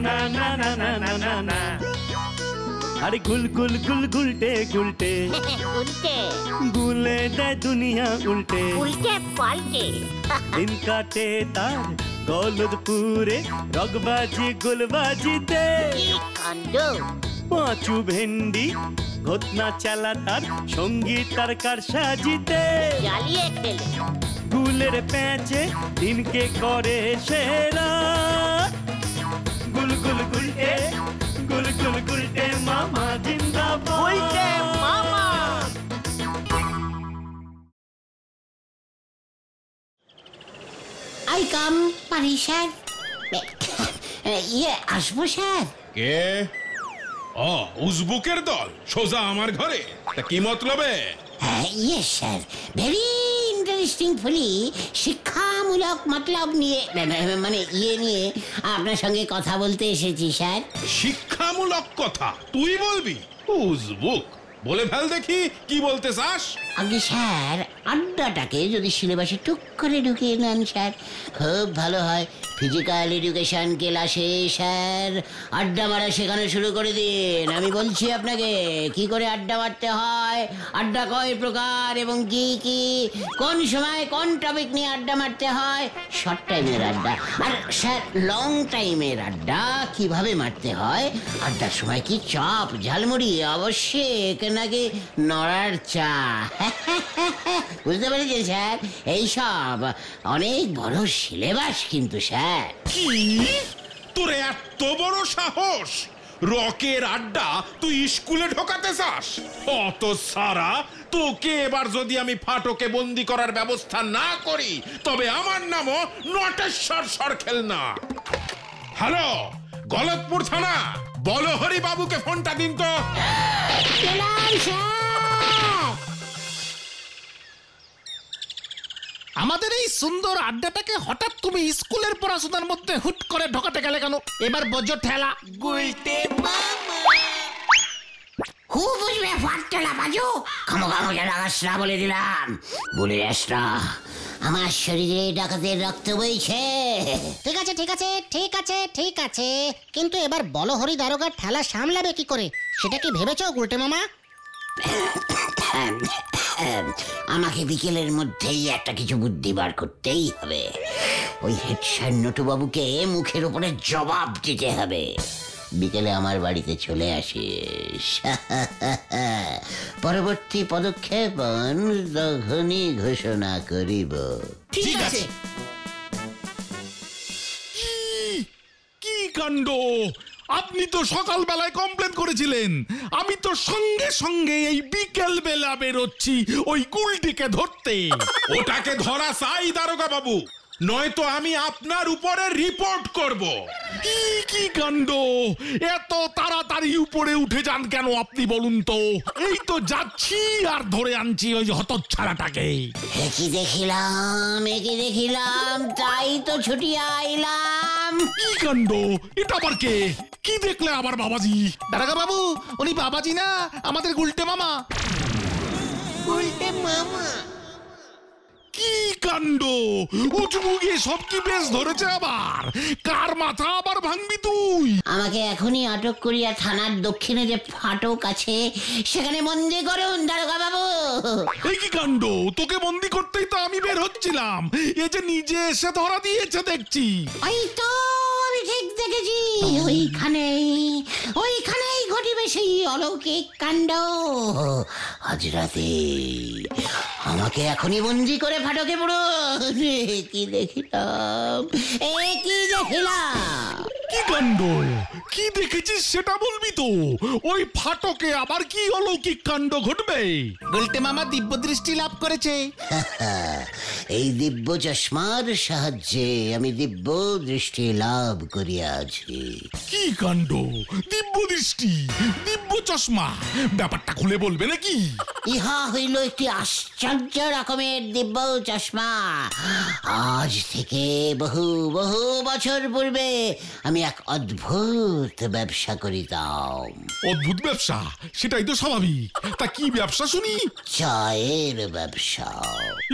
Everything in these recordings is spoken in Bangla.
না না না না না না না। আরে গুল গুল গুল গুলটে গুলটে উল্টে গুলে দেয় দুনিয়া উল্টে উল্টে পাল্টে দিন কাটে তার গলদপুরে রগবাজি গুলবাজিতে কি কাণ্ড! পাঁচু ভেন্ডি ঘটনা চালা তার সঙ্গীত তার কার সাজিতে জ্বালিয়ে খেলে গুলের প্যাঁচে দিনকে করে সেরা গুল গুল গুলটে গুল গুল গুলটে মামা জিন্দাবাদ উল্টে মামা। আই কাম পারি স্যার? ইয়ে আসবো স্যার? কে? ও উজবুকের দল সোজা আমার ঘরে, তা কি মতলবে? ইয়ে স্যার, ভেরি ইন্টারেস্টিংফুলি শিক্ষামূলক মতলব নিয়ে, মানে ইয়ে নিয়ে আপনার সঙ্গে কথা বলতে এসেছি স্যার। শিক্ষামূলক কথা তুই বলবি? উজবুক, বলে ফেল দেখি কি বলতে চাস। আগে স্যার আড্ডাটাকে যদি সিলেবাসে টুক করে ঢুকিয়ে নেন স্যার, খুব ভালো হয়। ফিজিক্যাল এডুকেশন ক্লাসে স্যার আড্ডা মারা শেখানো শুরু করে দিন। আমি বলছি আপনাকে কি করে আড্ডা মারতে হয়, আড্ডা কয় প্রকার এবং কি কি, কোন সময় কোন টপিক নিয়ে আড্ডা মারতে হয়, শর্ট টাইমের আড্ডা আর স্যার লং টাইমের আড্ডা কিভাবে মারতে হয়, আড্ডার সময় কি চপ ঝালমুড়ি আবশ্যক নাকি নড়ার চা। বুঝতে পেরেছেন স্যার? এইসব অনেক বড় সিলেবাস কিন্তু স্যার। কি তোর এত বড় সাহস? রকের আড্ডা তুই স্কুলে ঢোকাতে চাস? অত সারা তোকে এবার যদি আমি ফাটকে বন্দি করার ব্যবস্থা না করি তবে আমার নামও নটেশ্বর সরখেল না। হ্যালো, গলতপুর থানা, বলো হরি বাবুকে ফোনটা দিন তো। আমাদের এই সুন্দর আড্ডাটাকে হঠাৎ তুমি স্কুলের পড়াশোনার মধ্যে হুট করে ঢোকাতে গেলে কেন? এবার বোঝো ঠেলা। গুলটে খুব বুঝবে ফাটলা বাজু, খামোখা মজা লাগাস না বলে দিলাম। বলে যাস না, আমার শরীরে ডাকাতের রক্ত বইছে। ঠিক আছে ঠিক আছে ঠিক আছে ঠিক আছে, কিন্তু এবার বলো হরি দারোগার ঠেলা সামলাবে কি করে সেটা কি ভেবেছো গুলটে মামা? আমাকে বিকেলের মধ্যেই একটা কিছু বুদ্ধি বার করতেই হবে। ওই হেড স্যার নটু বাবুকে মুখের উপরে জবাব দিতে হবে। বিকেলে আমার বাড়িতে চলে আসিস। পরবর্তী পদক্ষেপ তখনই ঘোষণা করিব। ঠিক আছে। কি কাণ্ড! আপনি তো সকালবেলায় কমপ্লেন করেছিলেন, আমি তো সঙ্গে সঙ্গে এই বিকেল বেলা বেরোচ্ছি ওই গুলটিকে ধরতে। ওটাকে ধরা চাই দারোগা বাবু, নয়তো আমি আপনার উপরে রিপোর্ট করব। কি কাণ্ড! এত তাড়াতাড়ি উপরে উঠে যান কেন আপনি বলুন তো? এই তো যাচ্ছি আর ধরে আনছি ওই হতচ্ছাড়াটাকে। একই দেখিলাম তাই তো ছুটি আইলাম। কি কাণ্ড! এটা আবার কে? কি দেখলে আবার বাবাজি? দারোগা বাবু, উনি বাবাজি না, আমাদের গুলটে মামা। গুলটে মামা? কি কাণ্ড! উজবুকে সব কি বেশ ধরেছে আবার? কার মাথা আবার ভাঙবি তুই? আমাকে এখনই আটক করিয়া থানার দক্ষিণে যে ফাটক আছে সেখানে বন্দি করুন দারোগা বাবু। এই কি কাণ্ড! তোকে বন্দি করতেই তো আমি বের হচ্ছিলাম, এ যে নিজে এসে ধরা দিয়েছে দেখছি। ওই তো আমি ঠিক দেখেছি, ওইখানেই ঘটিবে সেই অলৌকিক কাণ্ড। আজ রাতে আমাকে এখনই বন্দি করে ফাটকে পুরো। কি দেখিলাম! কি কাণ্ড! কি দেখেছিস সেটা বলবি তো? ওই ফাটকে আবার কি অলৌকিক কাণ্ড ঘটবে? গুলটে মামা দিব্য দৃষ্টি লাভ করেছে। এই দিব্য চশমার সাহায্যে আমি দিব্য দৃষ্টি লাভ করিয়াছি। কি কাণ্ড! দিব্য দৃষ্টি, দিব্য চশমা, ব্যাপারটা খুলে বলবে নাকি? ইহা হইল একটি আশ্চর্য রকমের দিব্য চশমা। আজ থেকে বহু বহু বছর পূর্বে আমি এক অদ্ভুত অদ্ভুত ব্যবসা করিতাম। অদ্ভুত ব্যবসা? সেটাই তো স্বাভাবিক। তা কি ব্যবসা শুনি? চায়ের ব্যবসা।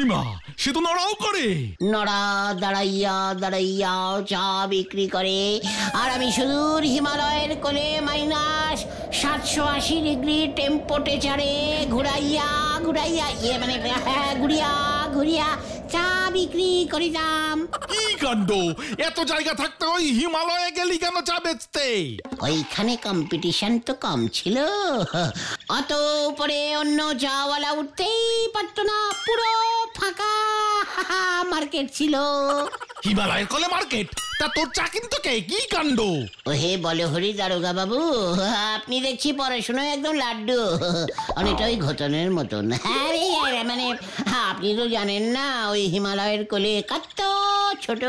ইমা, সে তো নড়াও করে। নড়া দাঁড়াইয়া দাঁড়াইয়া চা বিক্রি করে, আর আমি সুদূর হিমালয়ের কোলে মাইনাস 780 ডিগ্রি টেম্পারেচারে ঘুরাইয়া ঘুরাইয়া ঘুরিয়া ঘুরিয়া চা বিক্রি করিতাম। কি কাণ্ড! এত জায়গা থাকতে ওই হিমালয়ে গেলি কেন চা বেচতে? ওইখানে কম্পিটিশন তো কম ছিল, অত উপরে অন্য চাওয়ালা উঠতেই পারতো না, পুরো ফাঁকা মার্কেট ছিল। হিমালয়ের কোলে মার্কেট? তা তোর চা কিনতো কে? কি কাণ্ড! ওহে বলে হরি দারোগা বাবু, আপনি দেখছি পড়াশোনায় একদম লাড্ডু, অনেকটা ওই ঘটনের মতন। হ্যাঁ রে, মানে আপনি তো জানেন না, ওই হিমালয়ের কোলে কত ছোট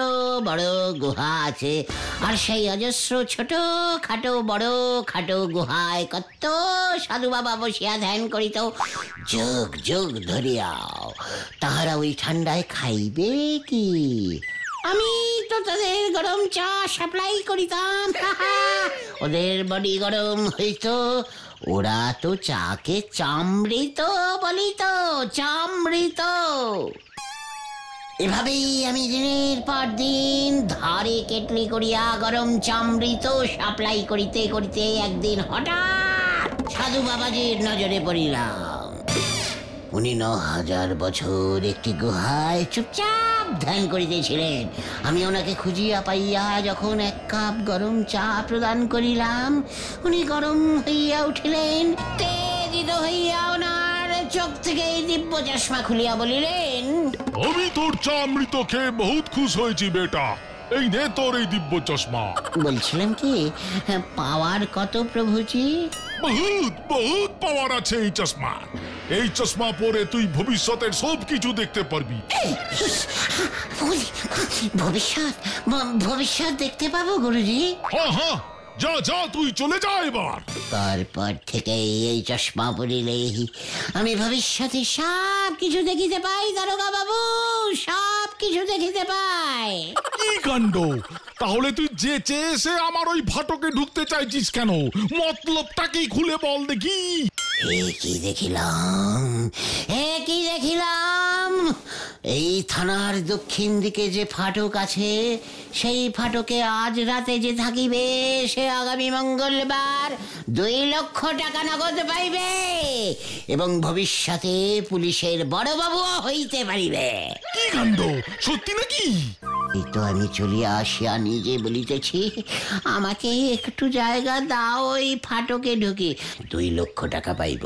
বড় গুহা আছে, আর সেই অজস্র ছোট খাটো বড় খাটো গুহায় কত সাধু বাবা বসিয়া ধ্যান করিত যুগ যুগ ধরিয়াও। তাহারা ওই ঠান্ডায় খাইবে কি? আমি তো তাদের গরম চা সাপ্লাই করিতাম। ওদের বডি গরম হইতো, ওরা তো চাকে চামড়িত বলিত, চামড়িত। এভাবেই আমি দিনের পর দিন ধারে কেটলি করিয়া গরম চামড়িত সাপ্লাই করিতে করিতে একদিন হঠাৎ সাধু বাবাজির নজরে পড়িলাম। উনি 9000 বছর একটি গুহায় চুপচাপ ধ্যান করিতেছিলেন। আমি ওনাকে খুঁজিয়া পাইয়া যখন 1 কাপ গরম চা প্রদান করিলাম, উনি গরম হইয়া উঠিলেন, তেজিত হইয়া ওনার চোখ থেকে দিব্য চশমা খুলিয়া বলিলেন, আমি তোর চা অমৃত খেয়ে বহুত খুশ হয়েছি বেটা, এই নে তোর এই দিব্য চশমা। বলছিলাম কি, পাওয়ার কত প্রভুজি? বহুত বহুত পাওয়ার আছে এই চশমা। এই চশমা পরে তুই ভবিষ্যতের সব কিছু দেখতে পারবি। ভবিষ্যৎ ভবিষ্যৎ দেখতে পাবো গুরুজি? হ্যাঁ হ্যাঁ, যা যা তুই চলে যা এবার। তারপর থেকে এই চশমা পরিলেই আমি ভবিষ্যতে সব কিছু দেখিতে পাই দারোগা বাবু, সব কিছু দেখিতে পাই। কি কাণ্ড! তাহলে তুই যে চেয়েছে আমার ওই ফাটকে ঢুকতে চাইছিস কেন? মতলবটা কি খুলে বল দেখি। কি দেখিলাম, কি দেখিলাম, এই থানার দক্ষিণ দিকে যে ফাটক আছে, সেই ফাটকে আজ রাতে যে থাকিবে, সে আগামী মঙ্গলবার 2 লক্ষ টাকা নগদ পাইবে, এবং ভবিষ্যতে পুলিশের বড়বাবুও হইতে পারিবে। কি কাণ্ড! সত্যি নাকি? এই তো আমি চলিয়া আসিয়া নিজে বলিতেছি, আমাকে একটু জায়গা দাও, ওই ফাটকে ঢুকি 2 লক্ষ টাকা পাইব,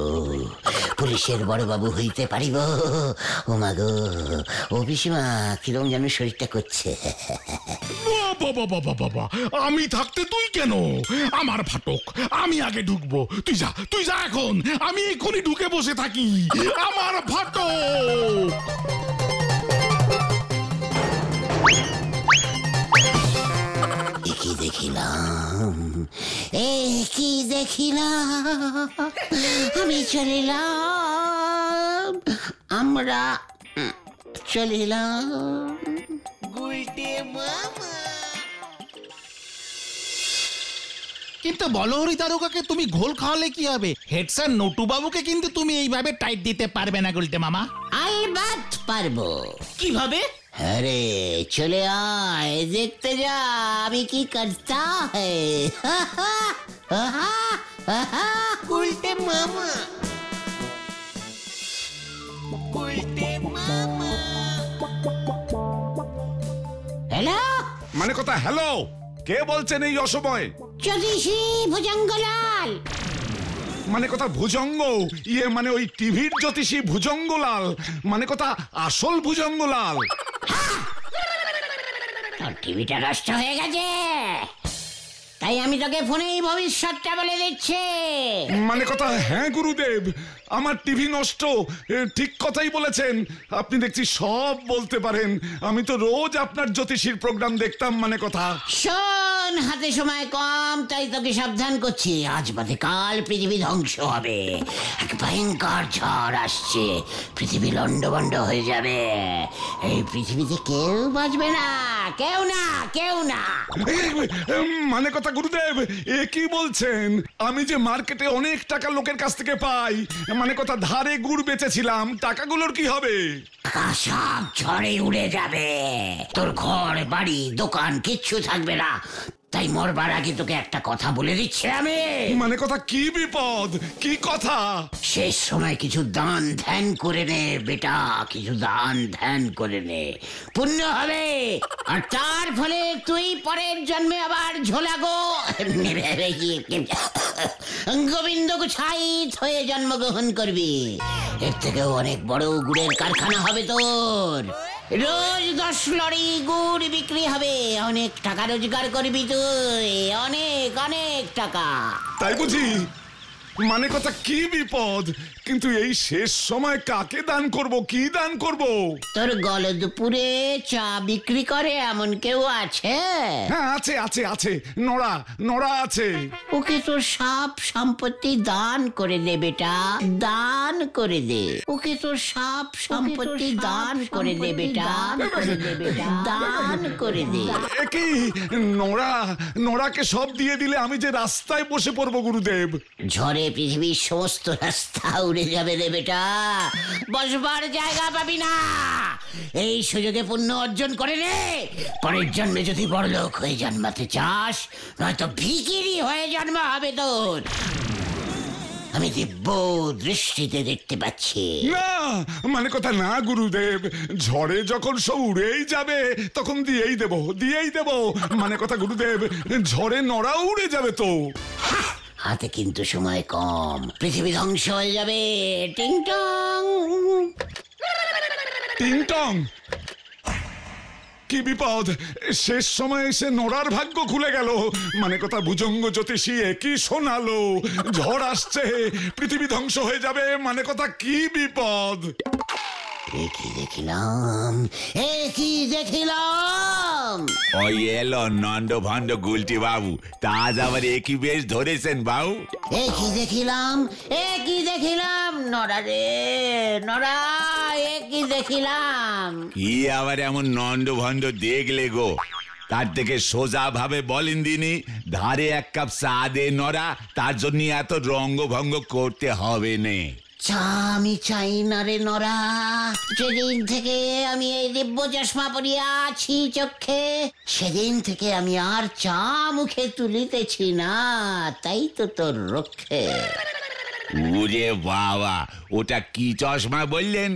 পুলিশের বড়বাবু হইতে পারিব। ও মাগো, ও পিসিমা, কিরম যেন শরীরটা করছে। বাবা বাবা বাবা, আমি থাকতে তুই কেন? আমার ফাটক, আমি আগে ঢুকবো। তুই যা, তুই যা এখন, আমি এখনই ঢুকে বসে থাকি। আমার ফাটক! কি দেখিলাম, কি দেখিলাম, আমি চলিলাম, আমরা চলিলাম। কিন্তু বলো হরি দারোগাকে তুমি ঘোল খাওয়ালে কি হবে? হেড স্যার নটু বাবুকে কিন্তু তুমি এইভাবে টাইট দিতে পারবে না গুলটে মামা। আলবাত পারবো। কিভাবে? আরে চলে আয়, দেখতে যা আমি কি করতা গুলটে মামা, হ্যালো, মানে কথা হ্যালো, কে বলছেন এই অসময়? জ্যোতিষী ভুজঙ্গলাল। মানে কথা ভুজঙ্গ, ইয়ে মানে ওই টিভির জ্যোতিষী ভুজঙ্গলাল, মানে কথা আসল ভুজঙ্গলাল। তোর টিভিটা নষ্ট হয়ে গেছে, তাই আমি তোকে ফোনেই ভবিষ্যৎটা বলে দিচ্ছি। মানে কথা হ্যাঁ গুরুদেব, আমার টিভি নষ্ট, ঠিক কথাই বলেছেন। আপনি দেখছি সব বলতে পারেন। আমি তো রোজ আপনার জ্যোতিষীর প্রোগ্রাম দেখতাম। মানে কথা শোন, হাতে সময় কম, তাই তোকে সাবধান করছি। আজ বাদে কাল পৃথিবী ধ্বংস হবে, এক ভয়ঙ্কর ঝড় আসছে, পৃথিবী লন্ডভন্ড হয়ে যাবে। এই পৃথিবীতে কেউ বাঁচবে না, কেউ না, কেউ না। মানে কথা গুরুদেব, এ কি বলছেন? আমি যে মার্কেটে অনেক টাকা লোকের কাছ থেকে পাই, মানে কথা ধারে গুড় বেচেছিলাম, টাকাগুলোর কি হবে? সব ঝড়ে উড়ে যাবে। তোর ঘর বাড়ি দোকান কিচ্ছু থাকবে না। তাই মরবার আগে তোকে একটা কথা বলে দিচ্ছি আমি। মানে কথা কি বিপদ? কি কথা? শেষ সময় কিছু দান ধ্যান করে নে বেটা, কিছু দান ধ্যান করে নে, পুণ্য হবে। আর তার ফলে তুই পরের জন্মে আবার ঝোলাগো গোবিন্দ গুছাইত হয়ে জন্মগ্রহণ করবি। এর থেকেও অনেক বড় গুড়ের কারখানা হবে তোর। রোজ 10 লরি গুড় বিক্রি হবে, অনেক টাকা রোজগার করবি তুই, অনেক অনেক টাকা। তাই বুঝি? মানে কথা কি বিপদ? কিন্তু এই শেষ সময় কাকে দান করব, কি দান করব? তোর গলদপুরে চা বিক্রি করে এমন কেউ আছে? হ্যাঁ আছে আছে আছে, নড়া নড়া আছে। ওকে তোর সব সম্পত্তি দান করে দে বেটা, দান করে দে। ওকে তোর সব সম্পত্তি দান করে দে বেটা, দান করে দে। কি নড়া নড়াকে সব দিয়ে দিলে আমি যে রাস্তায় বসে পড়বো গুরুদেব। ঝড়ে পৃথিবীর সমস্ত রাস্তা উড়ে যাবে রে বেটা, বসবার জায়গা পাবি না। এই সুযোগে পুণ্য অর্জন করে নে। পরের জন্মে যদি বড়লোক হয়ে জন্মাতে চাস, নয়তো ভিখিরি হয়ে জন্ম হবে তোর। আমি দিব্য দৃষ্টিতে দেখতে পাচ্ছি। না মানে কথা না গুরুদেব, ঝড়ে যখন সব উড়েই যাবে তখন দিয়েই দেব। মানে কথা গুরুদেব, ঝড়ে নড়াও উড়ে যাবে তো। হাতে কিন্তু সময় কম, পৃথিবী ধ্বংস হয়ে যাবে। টিং টং টিং টং, কি বিপদ! শেষ সময় এসে নড়ার ভাগ্য খুলে গেল। মানে কথা ভুজঙ্গ জ্যোতিষী একই শোনালো, ঝড় আসছে, পৃথিবী ধ্বংস হয়ে যাবে। মানে কথা কি বিপদ! একই দেখিলাম। ওই এলো নন্দ ভন্ড গুলটি বাবু, তা আজ আবার একই বেশ ধরেছেন বাবু। একই দেখিলাম নড়া রে নড়া, একই দেখিলাম। কি আবার এমন নন্দ ভন্ড দেখলে গো? তার থেকে সোজা ভাবে বলেন দিনি, ধারে 1 কাপ চা দে নড়া, তার জন্য এত রঙ্গভঙ্গ করতে হবে নে। চা আমি চাই না রে নরা। যেদিন থেকে আমি এই দিব্য চশমা পরিয়া আছি চোখে, সেদিন থেকে আমি আর চা মুখে তুলিতেছি না। তাই তো তোর রক্ষে। ওরে বাবা, ওটা কি চশমা বললেন?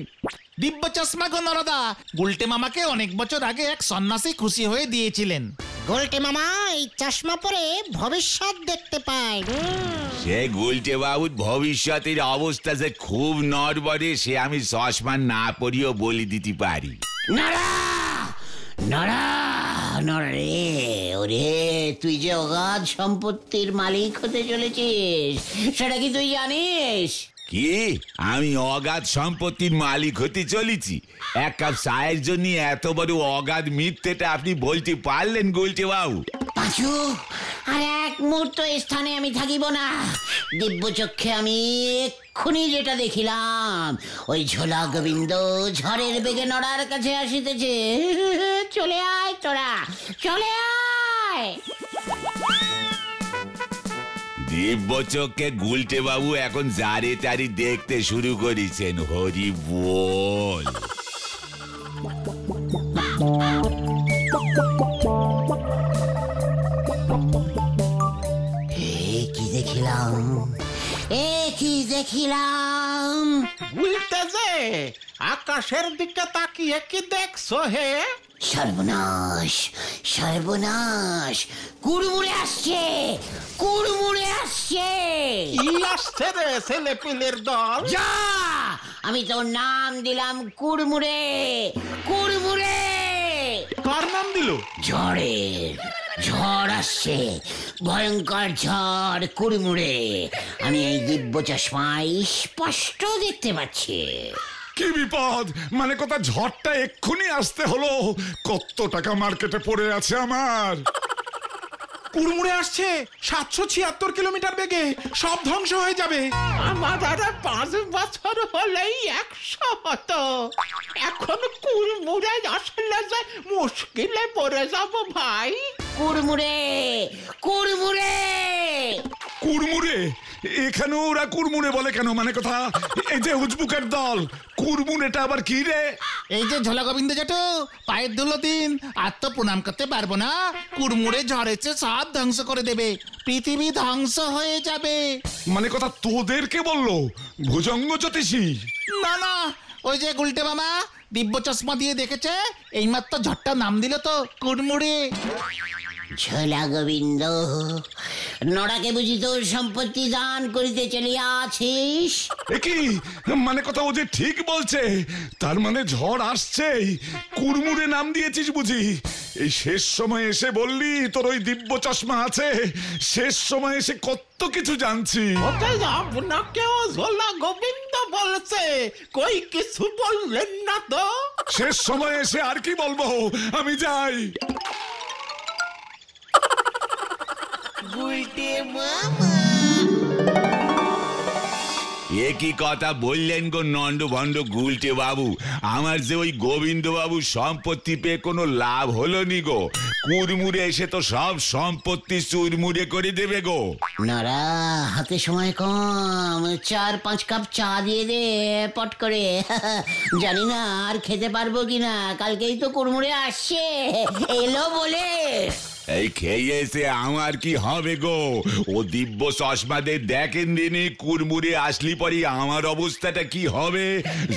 দিব্য চশমা গো নরদা, গুলটে মামাকে অনেক বছর আগে এক সন্ন্যাসী খুশি হয়ে দিয়েছিলেন। গোলটে মামা এই চশমা পরে ভবিষ্যৎ দেখতে পায়। সে গুলটে বাবুর ভবিষ্যতের অবস্থা যে খুব নড়বড়ে, সে আমি চশমা না পরিও বলে দিতে পারি। নরা নরা নরা রে, ওরে তুই যে অগাধ সম্পত্তির মালিক হতে চলেছিস, সেটা কি তুই জানিস? কি আমি অগাধ সম্পত্তির মালিক হতে চলেছি? 1 কাপ চায়ের জন্য এত বড় অগাধ মিথ্যেটা আপনি বলতে পারলেন গুলটে বাবু? পাঁচু, আর এক মুহূর্ত স্থানে আমি থাকিব না। দিব্য চক্ষে আমি এক্ষুনি যেটা দেখিলাম, ওই ঝোলা গোবিন্দ ঝড়ের বেগে নড়ার কাছে আসিতেছে। চলে আয় তোরা, চলে আয়। দিব্য চোখে গুলটে বাবু এখন জারে তারি দেখতে শুরু করেছেন। হরি বল। কি দেখিলাম উল্টে যে আকাশের দিকে তাকিয়ে কি দেখছো হে? সর্বনাশ, কুড়মুড়ে আসছে। কি আসছে রে ছেলে পিলের দল? যা, আমি তোর নাম দিলাম কুড়মুড়ে। কার নাম দিল? ঝড় আসছে, ভয়ঙ্কর ঝড়, কুড়মুড়ে। আমি এই দিব্য চশমায় স্পষ্ট দেখতে পাচ্ছি। কি বিপদ! মানে কথা ঝড়টা এক্ষুনি আসতে হলো। কত টাকা মার্কেটে পড়ে আছে আমার। কুড়মুড়ে আসছে 776 কিলোমিটার বেগে, সব ধ্বংস হয়ে যাবে। আমার আর 5 বছর হলেই 100 হতো। এখন কুড়মুড়ে আসলে যে মুশকিলে পড়ে যাব ভাই। কুড়মুড়ে কুড়মুড়ে। কুড়মুড়ে? এখানে ওরা কুড়মুড়ে বলে কেন? মানে কথা, এই যে উজবুকের দল, কুড়মুড়েটা আবার কি রে? এই যে ঝোলা গোবিন্দ জেঠু, পায়ের ধুলো দিন। আর তো প্রণাম করতে পারবো না, কুড়মুড়ে ঝড়েছে সব ধ্বংস করে দেবে, পৃথিবী ধ্বংস হয়ে যাবে। মানে কথা তোদেরকে বললো ভুজঙ্গ জ্যোতিষী? না না, ওই যে গুলটে মামা দিব্য চশমা দিয়ে দেখেছে, এইমাত্র ঝড়টা নাম দিল তো কুড়মুড়ে। ঝোলা গোবিন্দ, নড়াকে বুঝি তোর সম্পত্তি দান করিতে চলিয়াছিস? কি মানে কথা, ও যে ঠিক বলছে, তার মানে ঝড় আসছেই, কুড়মুড়ে নাম দিয়েছিস বুঝি? এই শেষ সময় এসে বললি তোর ওই দিব্য চশমা আছে, শেষ সময় এসে কত কিছু জানছি। আপনাকেও ঝোলা গোবিন্দ বলছে, কই কিছু বললেন না তো? শেষ সময় এসে আর কি বলবো, আমি যাই। একই কথা বললেন গো নন্দ ভণ্ড গুলটে বাবু, আমার যে ওই গোবিন্দ বাবু সম্পত্তি পেয়ে কোনো লাভ হলো নি গো। কুড়মুড়ে এসে তো সব সম্পত্তি চুরমুড়ে করে দেবে গো। নরা, হাতে সময় কম, 4-5 কাপ চা দিয়ে দে পট করে। জানি না আর খেতে পারবো কিনা, কালকেই তো কুড়মুড়ে আসছে, এলো বলে। এই খেয়েছে আমার কি হবে গো? ও দিব্য চশমাদের দেখেন দিনে কুড়মুড়ে আসলি পরে আমার অবস্থাটা কি হবে?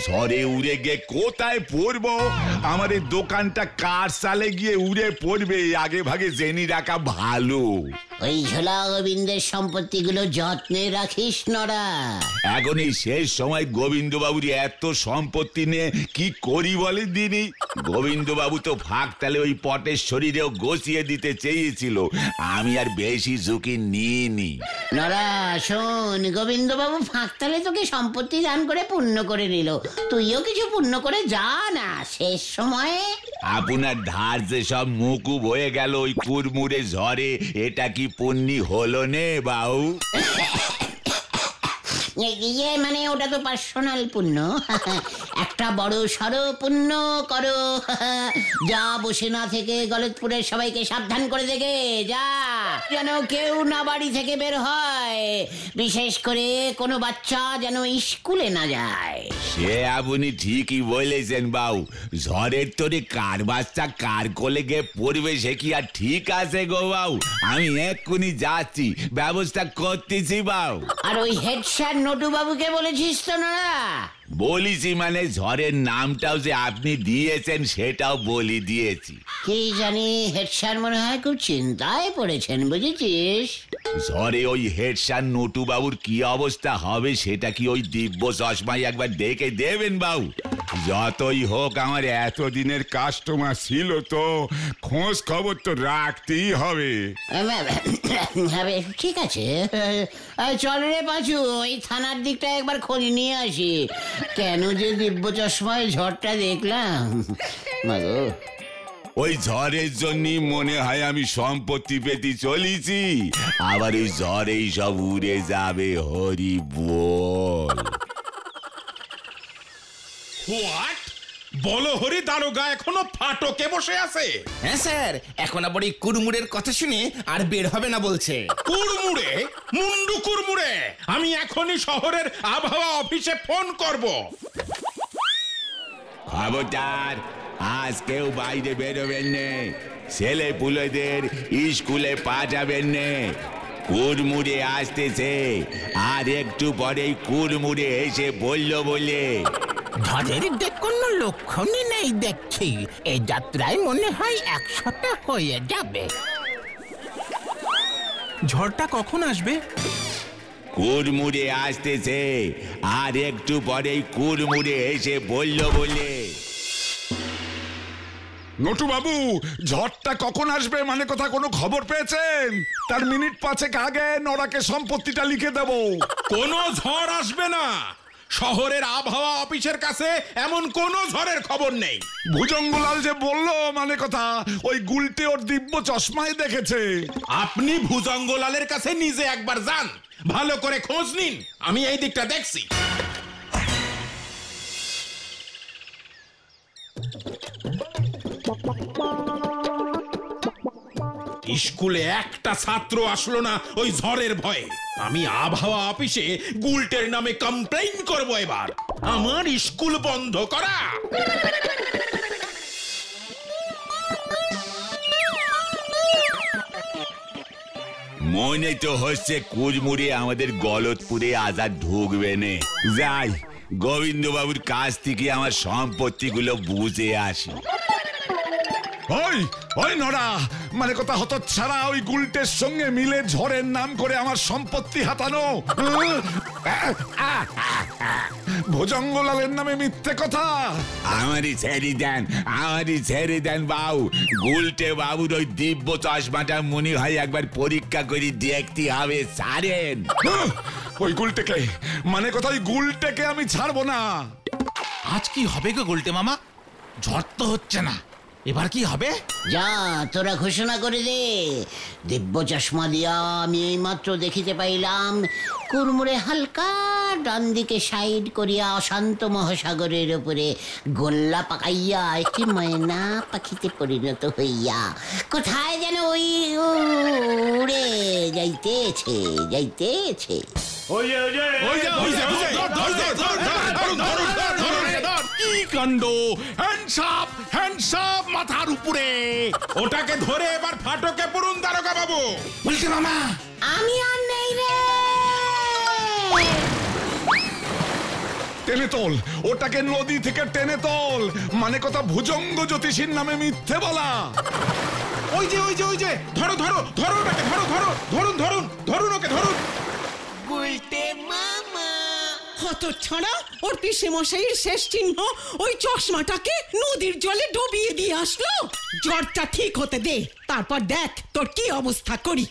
ঝড়ে উড়ে গিয়ে কোথায় পড়বো? আমার এই দোকানটা কার সালে গিয়ে উড়ে পড়বে, আগে ভাগে জেনে রাখা ভালো। ওই ঝোলা গোবিন্দের সম্পত্তিগুলো যত্নে রাখিস নরা। এখন এই শেষ সময় গোবিন্দ বাবুর এত সম্পত্তি নিয়ে কি করি বলে দিনি? গোবিন্দ বাবু তো ফাঁক তালে ওই পটের শরীরেও গছিয়ে দিতে চেয়েছিল, আমি আর বেশি ঝুঁকি নিইনি। নরা শোন, গোবিন্দ বাবু ফাঁকতালে তোকে সম্পত্তি দান করে পুণ্য করে নিল, তুইও কিছু পুণ্য করে যা না শেষ সময়ে। আপনার ধার যে সব মুকুব হয়ে গেল ওই কুড়মুড়ে ঝড়ে, এটা কি পুণ্যি হলো নে বাবু? ইয়ে মানে ওটা তো পার্সোনাল পুণ্য। একটা বড় সড়ো পুণ্য করো, যা বসে না থেকে গলতপুরের সবাইকে সাবধান করে দেখে যা, যেন কেউ না বাড়ি থেকে বের হয়, বিশেষ করে কোনো বাচ্চা যেন স্কুলে না যায়। সে আপনি ঠিকই বলেছেন বাবু, ঝড়ের তোরে কার বাচ্চা কার কোলে গিয়ে পড়বে সে কি আর ঠিক আছে গো বাবু? আমি এক্ষুনি যাচ্ছি, ব্যবস্থা করতেছি বাবু। আর ওই হেড স্যার নটু বাবুকে বলেছিস তো না? বলিছি মানে ঝড়ের নামটাও যে আপনি দিয়েছেন সেটাও বলি দিয়েছি। কি জানি হেড স্যার মনে হয় খুব চিন্তায় পড়েছেন, বুঝেছিস? ঝড়ে ওই হেড স্যার নটু বাবুর কি অবস্থা হবে সেটা কি ওই দিব্য চশমায় একবার দেখে দেবেন বাবু? যতই হোক আমার এতদিনের কাস্টমার ছিল তো, খোঁজ খবর তো রাখতেই হবে। ঠিক আছে, চল রে পাঁচু, ওই থানার দিকটা একবার খোঁজ নিয়ে আসি। কেন যে দিব্য চশমায় ঝড়টা দেখলাম, মাগো। ওই ঝড়ের জন্যই মনে হয় আমি সম্পত্তি পেতে চলেছি, আবার ওই ঝড়েই সব উড়ে যাবে, হরি বল। হোয়াট? বলো হরি দারোগা এখনো ফাটকে বসে আছে? হ্যাঁ স্যার, এখন আবার এই কুড়মুড়ের কথা শুনে আর বের হবে না বলছে। কুড়মুড়ে? মুন্ডু কুড়মুড়ে? আমি এখনই শহরের আবহাওয়া অফিসে ফোন করব। খবরদার, আজ কেউ বাইরে বেরোবেন নে, ছেলে পুলেদের স্কুলে পাঠাবেন নে। কুড়মুড়ে আসতেছে, আর একটু পরেই কুড়মুড়ে এসে বলল বলে। ঝড়ের যে কোনো লক্ষণই নেই দেখছি, এই যাত্রায় মনে হয় 100টা হয়ে যাবে। ঝড়টা কখন আসবে? কুড়মুড়ে আসতেছে, আর একটু পরেই কুড়মুড়ে এসে বলল বলে। নটু বাবু, ঝড়টা কখন আসবে মানে কথা কোনো খবর পেয়েছেন? তার মিনিট 5 আগে নরাকে সম্পত্তিটা লিখে দেব। কোনো ঝড় আসবে না, শহরের আবহাওয়া অফিসের কাছে এমন কোনো ঝড়ের খবর নেই। ভুজঙ্গলাল যে বললো মানে কথা, ওই গুলটে ওর দিব্য চশমায় দেখেছে। আপনি ভুজঙ্গলালের কাছে নিজে একবার যান, ভালো করে খোঁজ নিন, আমি এই দিকটা দেখছি। স্কুলে একটা ছাত্র আসলো না ওই ঝড়ের ভয়ে। আমি আবহাওয়া অফিসে গুলটের নামে কমপ্লেইন করব এবার। আমার স্কুল বন্ধ করা। মনে তো হচ্ছে কুড়মুড়ে আমাদের গলতপুরে আজাদ ঢুকবে নে। যাই গোবিন্দবাবুর কাছ থেকে আমার সম্পত্তিগুলো বুঝে আসি। ওই ওই নড়া, মানে কথা হতো ছাড়া ওই গুলটের সঙ্গে মিলে ঝড়ের নাম করে আমার সম্পত্তি হাতানো। ভোজঙ্গলালের নামে মিথ্যে কথা। আমারই ছেড়ে দেন বাবু। গুলটে বাবুর ওই দিব্য চশমাটা মনে হয় একবার পরীক্ষা করে দেখতে হবে, ছাড়েন। ওই গুলটেকে, মানে কথা ওই গুলটেকে আমি ছাড়বো না। আজ কি হবে গো গুলটে মামা? ঝড় তো হচ্ছে না, এবার কি হবে? যা তোরা ঘোষণা করে দে। দিব্য চশমা দিয়া আমি এইমাত্র দেখিতে পাইলাম কুড়মুড়ে হালকা ডান দিকে সাইড করিয়া অশান্ত মহাসাগরের উপরে গোল্লা পাকাইয়া একটি ময়না পাখিতে পরিণত হইয়া কোথায় যেন ওই উড়ে যাইতেছে। কি কাণ্ড! হ্যান্ডস আপ মাথার উপরে! ওটাকে ধরে এবার ফাটকে পড়ুন দারোগা বাবু। গুলটে মামা, আমি আর নেই রে। টেনে তোল ওটাকে, নদী থেকে টেনে তোল। মানে কথা ভুজঙ্গ জ্যোতিষীর নামে মিথ্যে বলা। ওই যে ধরো ওটাকে, ধরুন ওকে, ধরুন। হতচ্ছাড়া, ওর পিসে মশাইয়ের শেষ চিহ্ন ওই চশমাটাকে নদীর জলে ডুবিয়ে দিয়ে আসলো। জ্বরটা ঠিক হতে দে, তারপর দেখ তোর কি অবস্থা করি।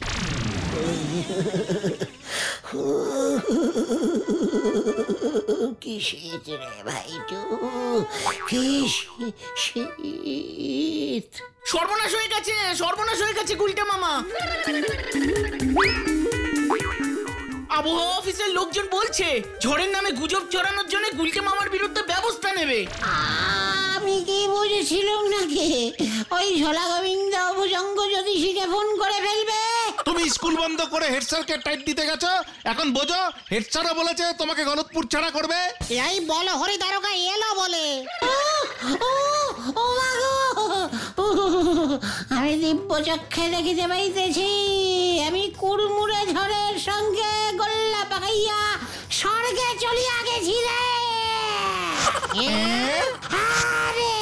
কি শীত রে ভাইটু, কি শীত! সর্বনাশ হয়ে গেছে গুলটে মামা। আবহাওয়া অফিসের লোকজন বলছে ঝড়ের নামে গুজব ছড়ানোর জন্য গুলটে মামার বিরুদ্ধে ব্যবস্থা নেবে। আমি কি বুঝেছিলাম নাকি ওই ঝোলা গোবিন্দ ভুজঙ্গ জ্যোতিষীকে ফোন করে ফেলবে? তুমি স্কুল বন্ধ করে হেড স্যারকে টাইট দিতে গেছো, এখন বোঝো হেড স্যারও বলেছে তোমাকে গলতপুর ছাড়া করবে। এই বলো হরি দারোগা এলো বলে। ও মা গো, আমি দিব্য চক্ষে দেখিতে পাইতেছি আমি কুড়মুড়ে ঝড়ের সঙ্গে গোল্লা পাকাইয়া স্বর্গে চলিয়া গেছি রে। আরে